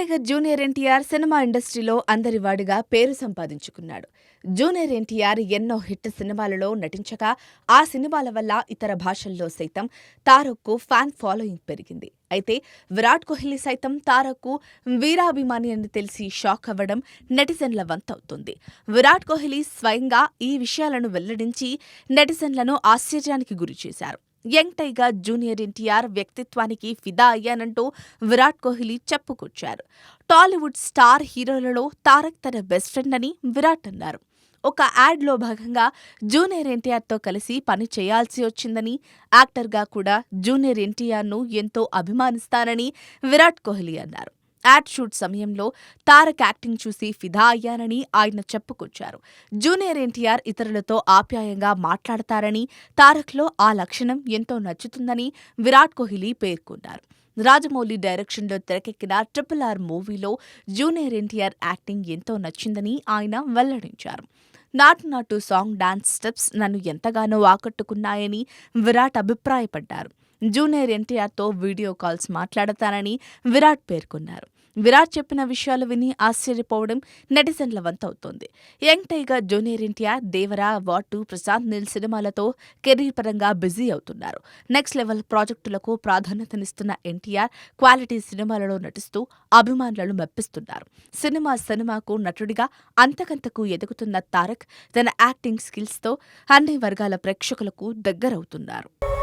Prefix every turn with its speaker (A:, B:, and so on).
A: Tiger junior NTR cinema ఇండస్ట్రీలో అందరివాడిగా పేరు సంపాదించుకున్నాడు. జూనియర్ ఎన్టీఆర్ ఎన్నో హిట్ సినిమాలలో నటించగా ఆ సినిమాల వల్ల ఇతర భాషల్లో సైతం తారక్కు ఫ్యాన్ ఫాలోయింగ్ పెరిగింది. అయితే విరాట్ కోహ్లీ సైతం తారక్కు వీరాభిమాని అని తెలిసి షాక్ అవ్వడం నెటిజన్ల వంతవుతుంది. విరాట్ కోహ్లీ స్వయంగా ఈ విషయాలను వెల్లడించి నెటిజన్లను ఆశ్చర్యానికి గురిచేశారు. యంగ్ టైగర్ జూనియర్ ఎన్టీఆర్ వ్యక్తిత్వానికి ఫిదా అయ్యానంటూ విరాట్ కోహ్లీ చెప్పుకొచ్చారు. టాలీవుడ్ స్టార్ హీరోలలో తారక్ తన బెస్ట్ ఫ్రెండ్ అని విరాట్ అన్నారు. ఒక యాడ్లో భాగంగా జూనియర్ ఎన్టీఆర్తో కలిసి పని చేయాల్సి వచ్చిందని, యాక్టర్గా కూడా జూనియర్ ఎన్టీఆర్ను ఎంతో అభిమానిస్తానని విరాట్ కోహ్లీ అన్నారు. యాడ్ షూట్ సమయంలో తారక్ యాక్టింగ్ చూసి ఫిదా అయ్యానని ఆయన చెప్పుకొచ్చారు. జూనియర్ ఎన్టీఆర్ ఇతరులతో ఆప్యాయంగా మాట్లాడతారని, తారక్లో ఆ లక్షణం ఎంతో నచ్చుతుందని విరాట్ కోహ్లీ పేర్కొన్నారు. రాజమౌళి డైరెక్షన్లో తెరకెక్కిన RRR మూవీలో జూనియర్ ఎన్టీఆర్ యాక్టింగ్ ఎంతో నచ్చిందని ఆయన వెల్లడించారు. నాటు నాటు సాంగ్ డాన్స్ స్టెప్స్ నన్ను ఎంతగానో ఆకట్టుకున్నాయని విరాట్ అభిప్రాయపడ్డారు. జూనియర్ ఎన్టీఆర్తో వీడియో కాల్స్ మాట్లాడతానని విరాట్ పేర్కొన్నారు. విరాట్ చెప్పిన విషయాలు విని ఆశ్చర్యపోవడం నెటిజన్ల వంతవుతోంది. Young tiger junior NTR Devara, వాటు, ప్రశాంత్ నీల్ సినిమాలతో కెరీర్ పరంగా బిజీ అవుతున్నారు. నెక్స్ట్ లెవెల్ ప్రాజెక్టులకు ప్రాధాన్యతనిస్తున్న ఎన్టీఆర్ క్వాలిటీ సినిమాలలో నటిస్తూ అభిమానులను మెప్పిస్తున్నారు. సినిమాకు నటుడిగా అంతకంతకు ఎదుగుతున్న తారక్ తన యాక్టింగ్ స్కిల్స్తో అన్ని వర్గాల ప్రేక్షకులకు దగ్గరవుతున్నారు.